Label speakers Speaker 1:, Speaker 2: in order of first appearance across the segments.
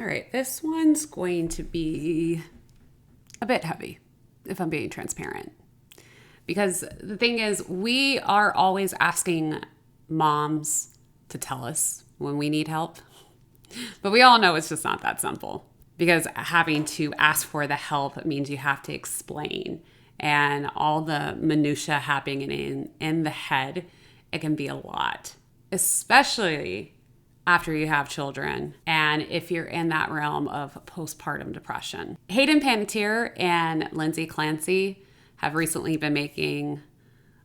Speaker 1: right, this one's going to be a bit heavy, if I'm being transparent. Because the thing is, we are always asking moms to tell us when we need help. But we all know it's just not that simple. Because having to ask for the help means you have to explain. And all the minutia happening in the head, it can be a lot. Especially after you have children and if you're in that realm of postpartum depression. Hayden Panettiere and Lindsay Clancy have recently been making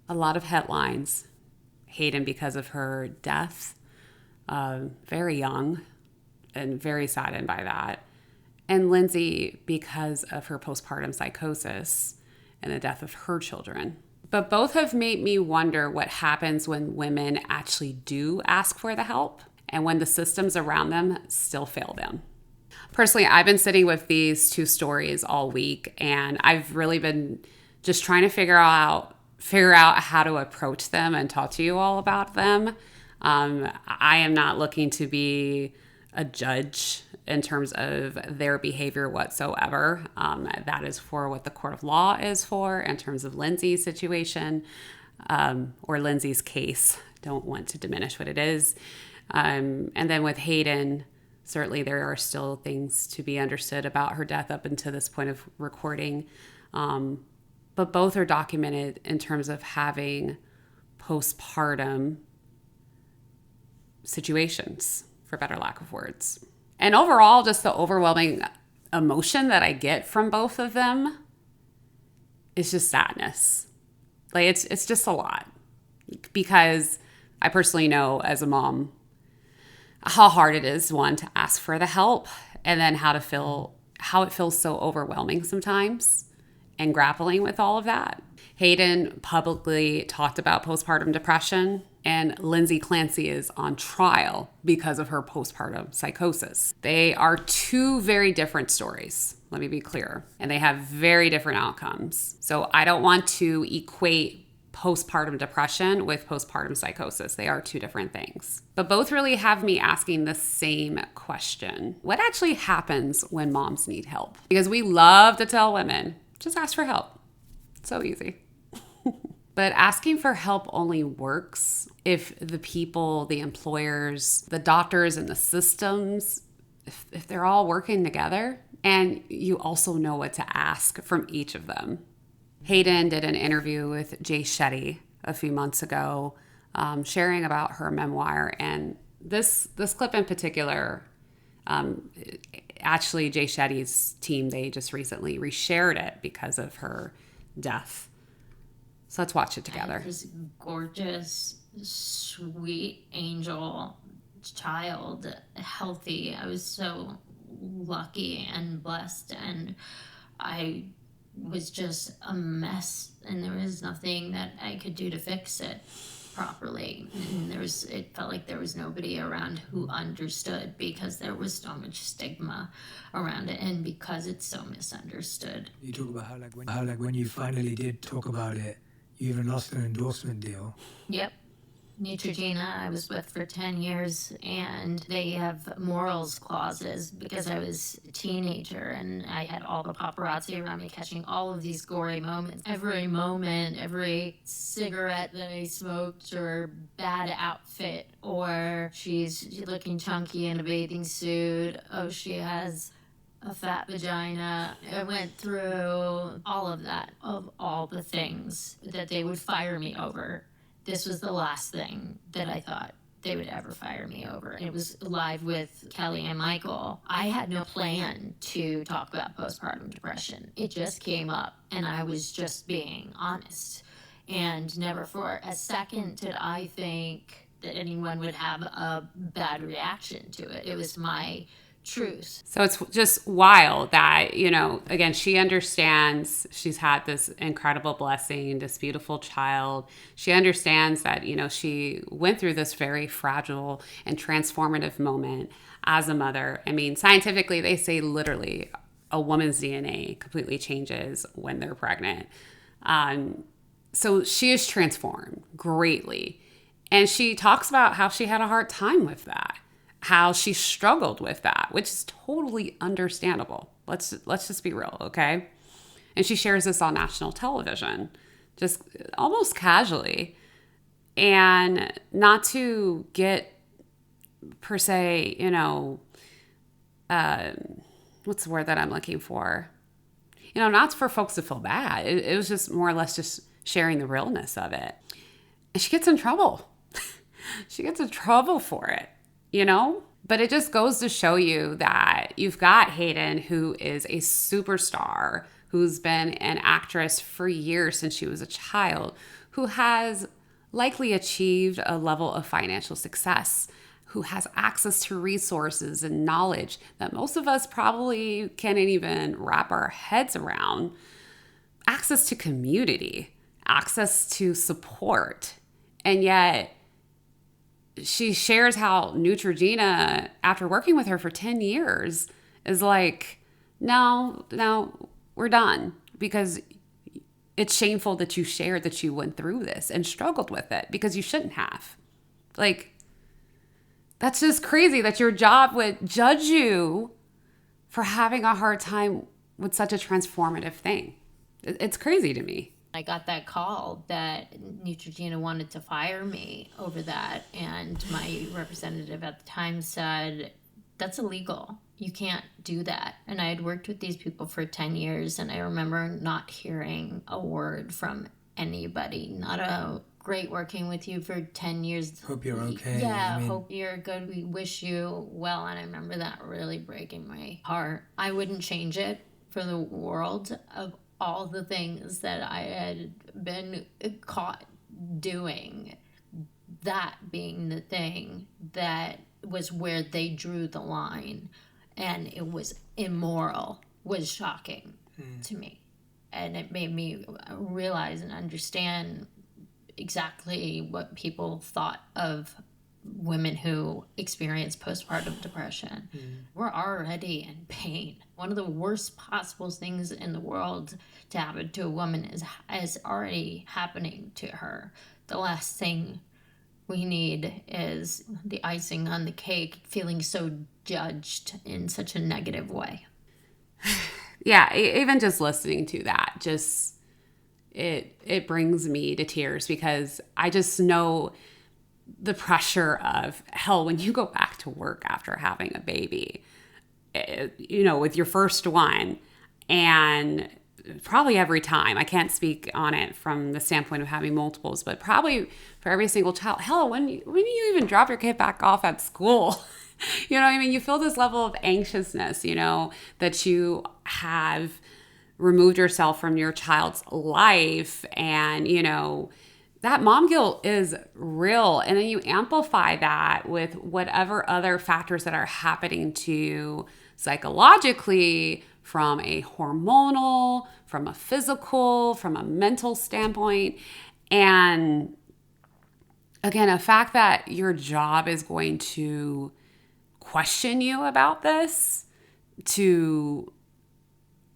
Speaker 1: a lot of headlines. Hayden because of her death, very young, and very saddened by that. And Lindsay because of her postpartum psychosis and the death of her children. But both have made me wonder what happens when women actually do ask for the help and when the systems around them still fail them. Personally, I've been sitting with these two stories all week, and I've really been just trying to figure out how to approach them and talk to you all about them. I am not looking to be a judge in terms of their behavior whatsoever. That is for what the court of law is for in terms of Lindsay's situation or Lindsay's case. Don't want to diminish what it is. And then with Hayden, certainly there are still things to be understood about her death up until this point of recording. But both are documented in terms of having postpartum situations, for better lack of words. And overall, just the overwhelming emotion that I get from both of them is just sadness. Like it's just a lot, because I personally know as a mom how hard it is, one, to ask for the help, and then how it feels so overwhelming sometimes, and grappling with all of that. Hayden publicly talked about postpartum depression, and Lindsay Clancy is on trial because of her postpartum psychosis. They are two very different stories, let me be clear, and they have very different outcomes. So I don't want to equate postpartum depression with postpartum psychosis. They are two different things. But both really have me asking the same question. What actually happens when moms need help? Because we love to tell women, just ask for help. It's so easy. But asking for help only works if the people, the employers, the doctors, and the systems, if they're all working together, and you also know what to ask from each of them. Hayden did an interview with Jay Shetty a few months ago, sharing about her memoir. And this clip in particular, actually Jay Shetty's team, they just recently reshared it because of her death. So let's watch it together.
Speaker 2: This gorgeous, sweet angel child, healthy. I was so lucky and blessed, and I was just a mess, and there was nothing that I could do to fix it properly. And it felt like there was nobody around who understood, because there was so much stigma around it, and because it's so misunderstood.
Speaker 3: You talk about how when you finally did talk about it, you even lost an endorsement deal.
Speaker 2: Yep. Neutrogena I was with for 10 years, and they have morals clauses because I was a teenager and I had all the paparazzi around me catching all of these gory moments. Every moment, every cigarette that I smoked, or bad outfit, or she's looking chunky in a bathing suit, oh, she has a fat vagina. I went through all of that, of all the things that they would fire me over. This was the last thing that I thought they would ever fire me over. It was live with Kelly and Michael. I had no plan to talk about postpartum depression. It just came up, and I was just being honest. And never for a second did I think that anyone would have a bad reaction to it. It was my truth.
Speaker 1: So it's just wild that, again, she understands she's had this incredible blessing, this beautiful child. She understands that, she went through this very fragile and transformative moment as a mother. I mean, scientifically, they say literally a woman's DNA completely changes when they're pregnant. So she is transformed greatly. And she talks about how she had a hard time with that. how she struggled with that, which is totally understandable. Let's just be real, okay? And she shares this on national television, just almost casually. And not to get, per se, what's the word that I'm looking for? Not for folks to feel bad. It was just more or less just sharing the realness of it. And she gets in trouble. She gets in trouble for it, But it just goes to show you that you've got Hayden, who is a superstar, who's been an actress for years since she was a child, who has likely achieved a level of financial success, who has access to resources and knowledge that most of us probably can't even wrap our heads around, access to community, access to support. And yet she shares how Neutrogena, after working with her for 10 years, is like, no, we're done, because it's shameful that you shared that you went through this and struggled with it, because you shouldn't have. Like, that's just crazy that your job would judge you for having a hard time with such a transformative thing. It's crazy to me.
Speaker 2: I got that call that Neutrogena wanted to fire me over that, and my representative at the time said, that's illegal. You can't do that. And I had worked with these people for 10 years, and I remember not hearing a word from anybody. Not a great working with you for 10 years.
Speaker 3: Hope you're okay.
Speaker 2: Yeah, hope you're good. We wish you well. And I remember that really breaking my heart. I wouldn't change it for the world. Of all the things that I had been caught doing, that being the thing that was where they drew the line, and it was immoral, was shocking to me. And it made me realize and understand exactly what people thought of women who experience postpartum depression. We're already in pain. One of the worst possible things in the world to happen to a woman is already happening to her. The last thing we need is the icing on the cake, feeling so judged in such a negative way.
Speaker 1: Yeah, even just listening to that, just it brings me to tears, because I just know the pressure of, hell, when you go back to work after having a baby, with your first one, and probably every time, I can't speak on it from the standpoint of having multiples, but probably for every single child, hell, when you even drop your kid back off at school, you feel this level of anxiousness, that you have removed yourself from your child's life, and, that mom guilt is real. And then you amplify that with whatever other factors that are happening to you psychologically, from a hormonal, from a physical, from a mental standpoint. And again, a fact that your job is going to question you about this, to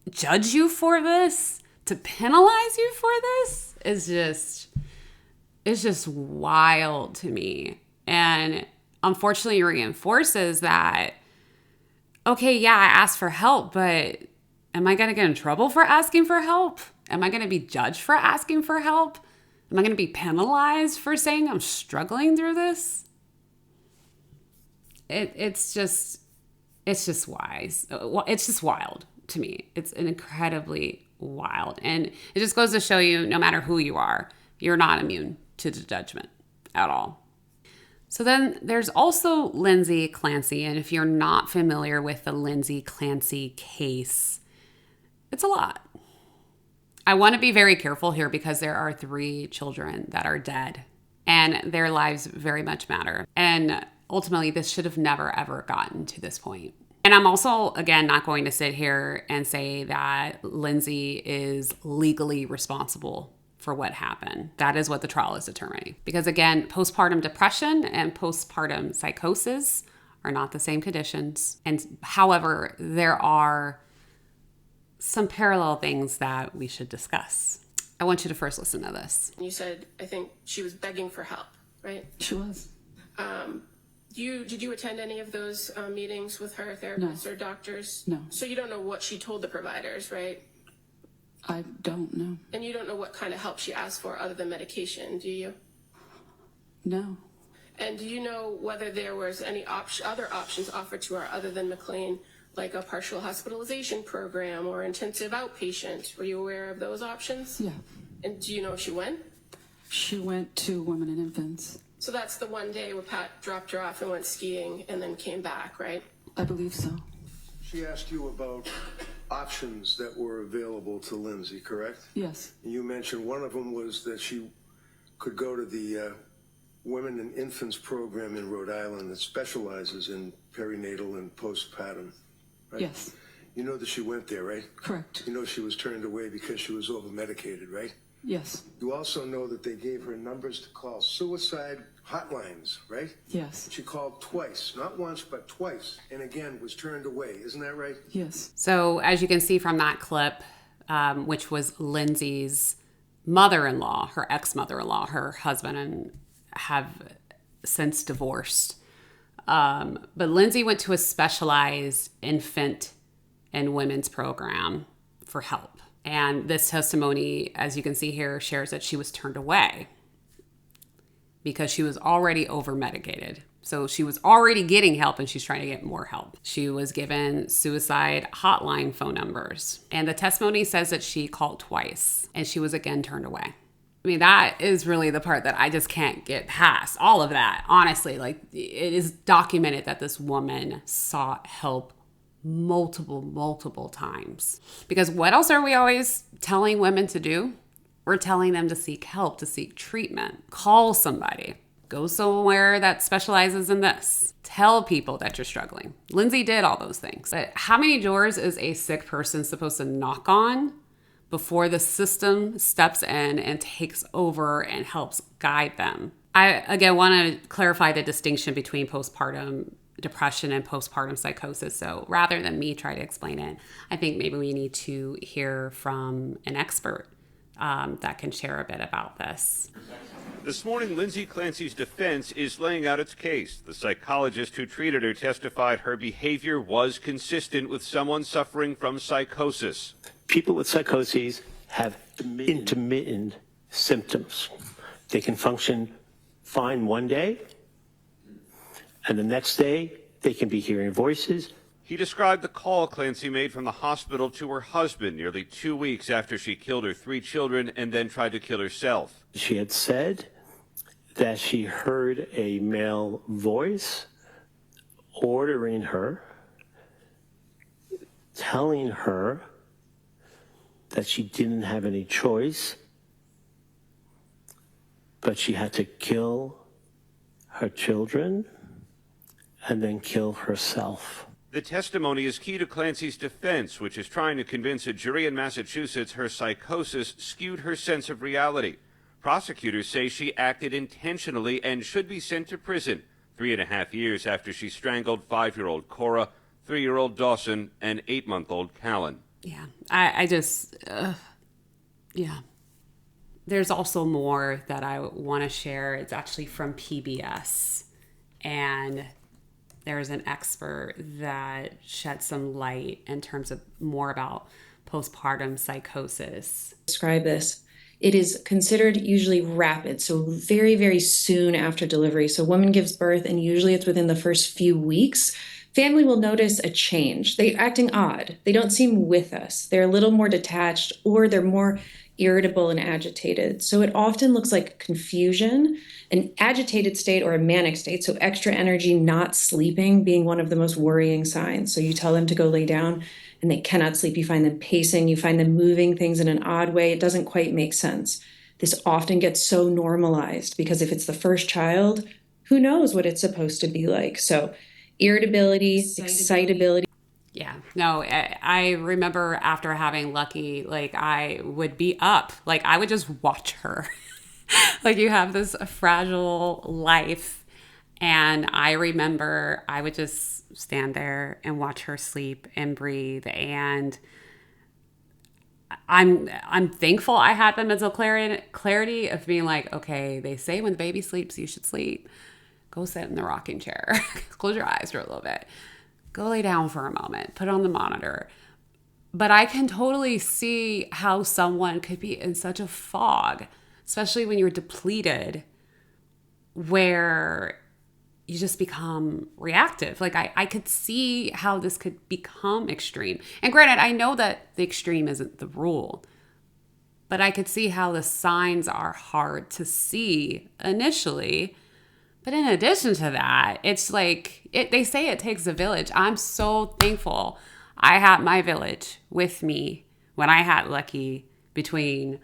Speaker 1: judge you for this, to penalize you for this, is just wild to me. And unfortunately reinforces that, okay, yeah, I asked for help, but am I going to get in trouble for asking for help? Am I going to be judged for asking for help? Am I going to be penalized for saying I'm struggling through this? It's just wise. It's just wild to me. It's incredibly wild. And it just goes to show you, no matter who you are, you're not immune to the judgment at all. So then there's also Lindsay Clancy. And if you're not familiar with the Lindsay Clancy case, it's a lot. I want to be very careful here, because there are 3 children that are dead, and their lives very much matter. And ultimately, this should have never, ever gotten to this point. And I'm also, again, not going to sit here and say that Lindsay is legally responsible for what happened. That is what the trial is determining. Because again, postpartum depression and postpartum psychosis are not the same conditions. And however, there are some parallel things that we should discuss. I want you to first listen to this.
Speaker 4: You said, I think she was begging for help, right?
Speaker 5: She was.
Speaker 4: Did you attend any of those meetings with her therapists or doctors?
Speaker 5: No.
Speaker 4: So you don't know what she told the providers, right?
Speaker 5: I don't know.
Speaker 4: And you don't know what kind of help she asked for other than medication, do you?
Speaker 5: No.
Speaker 4: And do you know whether there was any other options offered to her other than McLean, like a partial hospitalization program or intensive outpatient? Were you aware of those options?
Speaker 5: Yeah.
Speaker 4: And do you know if she went?
Speaker 5: She went to Women and Infants.
Speaker 4: So that's the one day where Pat dropped her off and went skiing and then came back, right?
Speaker 5: I believe so.
Speaker 6: She asked you about options that were available to Lindsay, correct?
Speaker 5: Yes.
Speaker 6: You mentioned one of them was that she could go to the Women and Infants program in Rhode Island that specializes in perinatal and postpartum, right?
Speaker 5: Yes.
Speaker 6: You know that she went there, right?
Speaker 5: Correct.
Speaker 6: You know she was turned away because she was over-medicated, right?
Speaker 5: Yes.
Speaker 6: You also know that they gave her numbers to call suicide hotlines, right?
Speaker 5: Yes.
Speaker 6: She called twice, not once, but twice, and again was turned away. Isn't that right?
Speaker 5: Yes.
Speaker 1: So as you can see from that clip, which was Lindsay's mother-in-law, her ex-mother-in-law, her husband and have since divorced. But Lindsay went to a specialized infant and women's program for help. And this testimony, as you can see here, shares that she was turned away because she was already over-medicated. So she was already getting help and she's trying to get more help. She was given suicide hotline phone numbers. And the testimony says that she called twice and she was again turned away. I mean, that is really the part that I just can't get past. All of that, honestly, like it is documented that this woman sought help multiple times. Because what else are we always telling women to do? We're telling them to seek help, to seek treatment. Call somebody. Go somewhere that specializes in this. Tell people that you're struggling. Lindsay did all those things. But how many doors is a sick person supposed to knock on before the system steps in and takes over and helps guide them? I, again, want to clarify the distinction between postpartum depression and postpartum psychosis. So rather than me try to explain it, I think maybe we need to hear from an expert that can share a bit about this.
Speaker 7: This morning, Lindsay Clancy's defense is laying out its case. The psychologist who treated her testified her behavior was consistent with someone suffering from psychosis.
Speaker 8: People with psychoses have intermittent symptoms. They can function fine one day, and the next day they can be hearing voices.
Speaker 7: He described the call Clancy made from the hospital to her husband nearly 2 weeks after she killed her 3 children and then tried to kill herself.
Speaker 8: She had said that she heard a male voice ordering her, telling her that she didn't have any choice, but she had to kill her children and then kill herself.
Speaker 7: The testimony is key to Clancy's defense, which is trying to convince a jury in Massachusetts her psychosis skewed her sense of reality. Prosecutors say she acted intentionally and should be sent to prison 3.5 years after she strangled 5-year-old Cora, 3-year-old Dawson, and 8-month-old Callan.
Speaker 1: Yeah, I just, yeah. There's also more that I want to share. It's actually from PBS. And there's an expert that shed some light in terms of more about postpartum psychosis.
Speaker 9: Describe this. It is considered usually rapid, so very, very soon after delivery. So a woman gives birth and usually it's within the first few weeks. Family will notice a change. They're acting odd. They don't seem with us. They're a little more detached or they're more irritable and agitated. So it often looks like confusion, an agitated state or a manic state. So extra energy, not sleeping being one of the most worrying signs. So you tell them to go lay down and they cannot sleep. You find them pacing, you find them moving things in an odd way. It doesn't quite make sense. This often gets so normalized because if it's the first child, who knows what it's supposed to be like. So irritability, excitability.
Speaker 1: Yeah, no, I remember after having Lucky, like I would be up, like I would just watch her. Like you have this fragile life. And I remember I would just stand there and watch her sleep and breathe. And I'm thankful I had the mental clarity of being like, okay, they say when the baby sleeps, you should sleep. go sit in the rocking chair, close your eyes for a little bit, go lay down for a moment, put on the monitor. But I can totally see how someone could be in such a fog, especially when you're depleted, where you just become reactive. Like I could see how this could become extreme. And granted, I know that the extreme isn't the rule, but I could see how the signs are hard to see initially. But in addition to that, it's like, they say it takes a village. I'm so thankful I had my village with me when I had Lucky. Between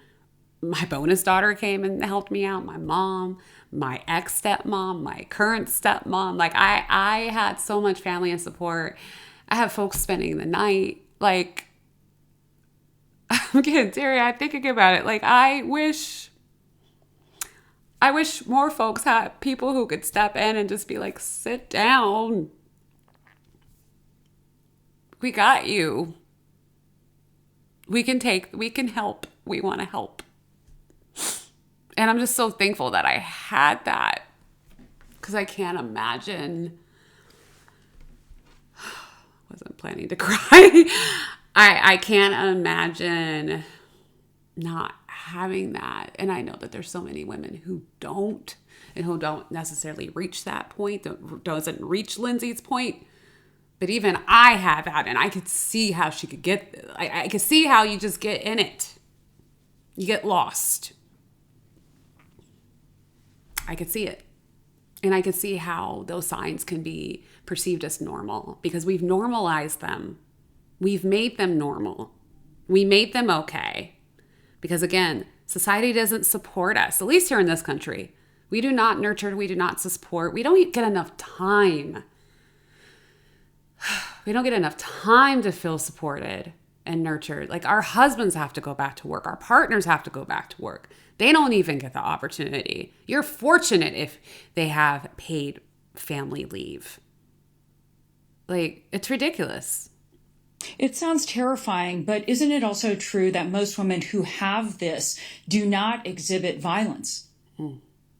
Speaker 1: my bonus daughter came and helped me out, my mom, my ex-stepmom, my current stepmom. Like I had so much family and support. I have folks spending the night. Like, I'm getting teary-eyed thinking about it. Like, I wish more folks had people who could step in and just be like, sit down. We got you. We can help. We want to help. And I'm just so thankful that I had that, because I can't imagine. Wasn't planning to cry. I can't imagine not having that. And I know that there's so many women who don't, and who don't necessarily reach that point, doesn't reach Lindsay's point. But even I have that, and I could see how she could get, I could see how you just get in it. You get lost. I could see it. And I could see how those signs can be perceived as normal, because we've normalized them. We've made them normal. We made them okay. Because again, society doesn't support us, at least here in this country. We do not nurture, we do not support. We don't get enough time. We don't get enough time to feel supported and nurtured. Like, our husbands have to go back to work. Our partners have to go back to work. They don't even get the opportunity. You're fortunate if they have paid family leave. Like, it's ridiculous.
Speaker 10: It sounds terrifying, but isn't it also true that most women who have this do not exhibit violence?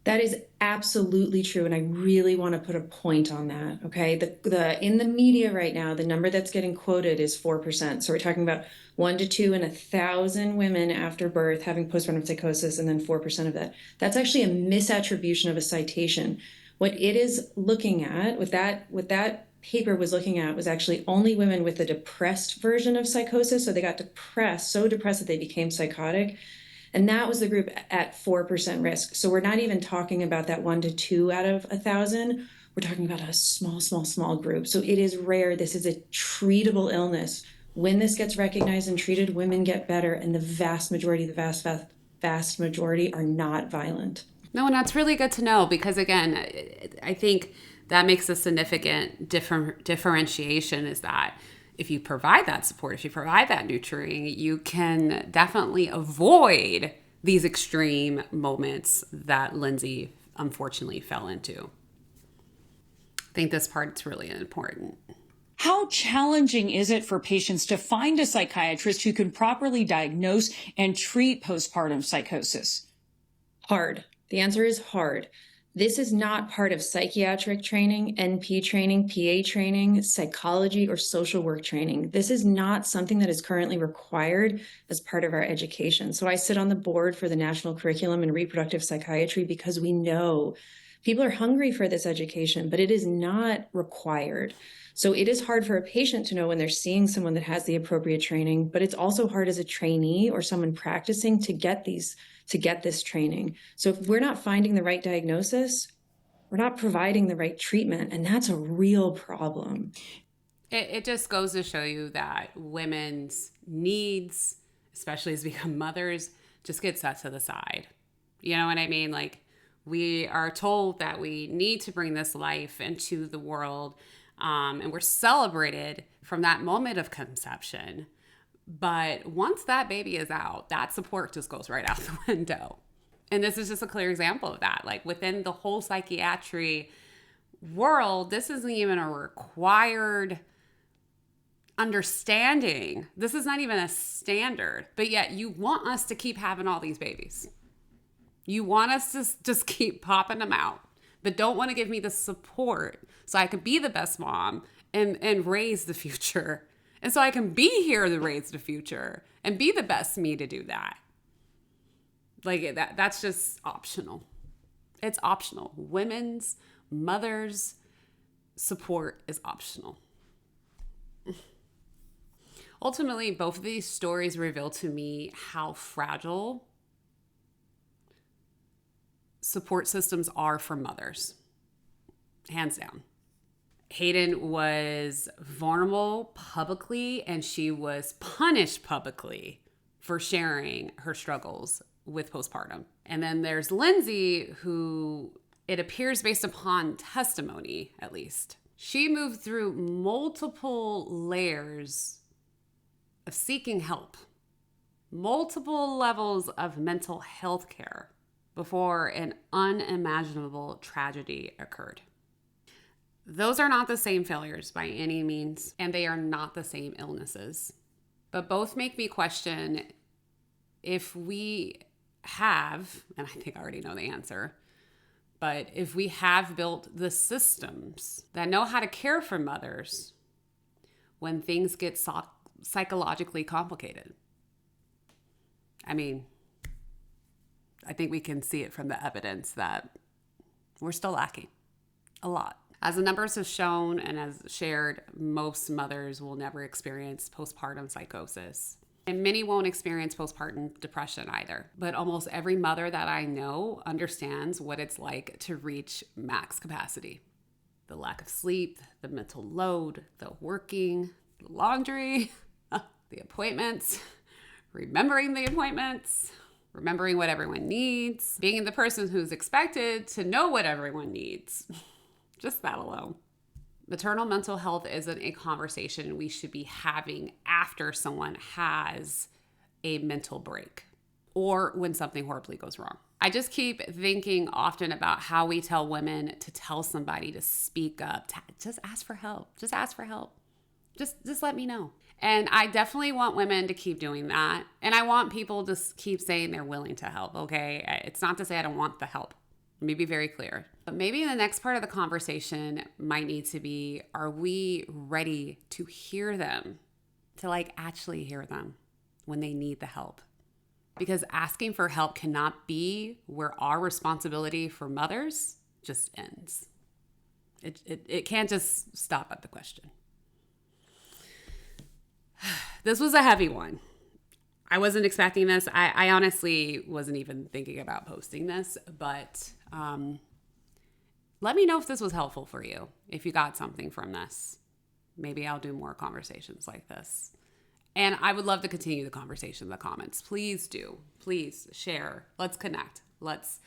Speaker 9: That is absolutely true, and I really want to put a point on that, okay? The in the media right now, the number that's getting quoted is 4%. So we're talking about 1 to 2 in 1,000 women after birth having postpartum psychosis, and then 4% of that. That's actually a misattribution of a citation. What it is looking at, what that paper was looking at, was actually only women with a depressed version of psychosis. So they got depressed, so depressed that they became psychotic. And that was the group at 4% risk. So we're not even talking about that 1 to 2 out of 1,000. We're talking about a small group. So it is rare. This is a treatable illness. When this gets recognized and treated, women get better. And the vast majority are not violent.
Speaker 1: No, and that's really good to know, because again, I think that makes a significant differentiation, is that if you provide that support, if you provide that nurturing, you can definitely avoid these extreme moments that Lindsay unfortunately fell into. I think this part's really important.
Speaker 10: How challenging is it for patients to find a psychiatrist who can properly diagnose and treat postpartum psychosis?
Speaker 9: Hard. The answer is hard. This is not part of psychiatric training, NP training, PA training, psychology, or social work training. This is not something that is currently required as part of our education. So I sit on the board for the National Curriculum in Reproductive Psychiatry, because we know people are hungry for this education, but it is not required. So it is hard for a patient to know when they're seeing someone that has the appropriate training, but it's also hard as a trainee or someone practicing to get this training. So if we're not finding the right diagnosis, we're not providing the right treatment, and that's a real problem.
Speaker 1: It just goes to show you that women's needs, especially as we become mothers, just get set to the side. You know what I mean? Like, we are told that we need to bring this life into the world, and we're celebrated from that moment of conception. But once that baby is out, that support just goes right out the window. And this is just a clear example of that. Like, within the whole psychiatry world, this isn't even a required understanding. This is not even a standard. But yet you want us to keep having all these babies. You want us to just keep popping them out. but don't want to give me the support so I can be the best mom and raise the future. And so I can be here to raise the future and be the best me to do that. Like that's just optional. It's optional. Women's, mothers' support is optional. Ultimately, both of these stories reveal to me how fragile support systems are for mothers. Hands down. Hayden was vulnerable publicly, and she was punished publicly for sharing her struggles with postpartum. And then there's Lindsay, who it appears based upon testimony, at least, she moved through multiple layers of seeking help, multiple levels of mental health care before an unimaginable tragedy occurred. Those are not the same failures by any means, and they are not the same illnesses. But both make me question if we have, and I think I already know the answer, but if we have built the systems that know how to care for mothers when things get psychologically complicated. I mean, I think we can see it from the evidence that we're still lacking a lot. As the numbers have shown and as shared, most mothers will never experience postpartum psychosis. And many won't experience postpartum depression either. But almost every mother that I know understands what it's like to reach max capacity. The lack of sleep, the mental load, the working, the laundry, the appointments, remembering the appointments, remembering what everyone needs, being the person who's expected to know what everyone needs. Just that alone. Maternal mental health isn't a conversation we should be having after someone has a mental break or when something horribly goes wrong. I just keep thinking often about how we tell women to tell somebody to speak up, to just ask for help. Just ask for help. Just let me know. And I definitely want women to keep doing that. And I want people to keep saying they're willing to help, okay? It's not to say I don't want the help. Let me be very clear. But maybe the next part of the conversation might need to be, are we ready to hear them? To actually hear them when they need the help? Because asking for help cannot be where our responsibility for mothers just ends. It can't just stop at the question. This was a heavy one. I wasn't expecting this. I honestly wasn't even thinking about posting this, but let me know if this was helpful for you, if you got something from this. Maybe I'll do more conversations like this. And I would love to continue the conversation in the comments. Please do. Please share. Let's connect. Let's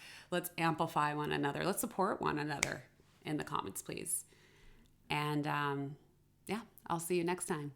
Speaker 1: amplify one another. Let's support one another in the comments, please. And yeah, I'll see you next time.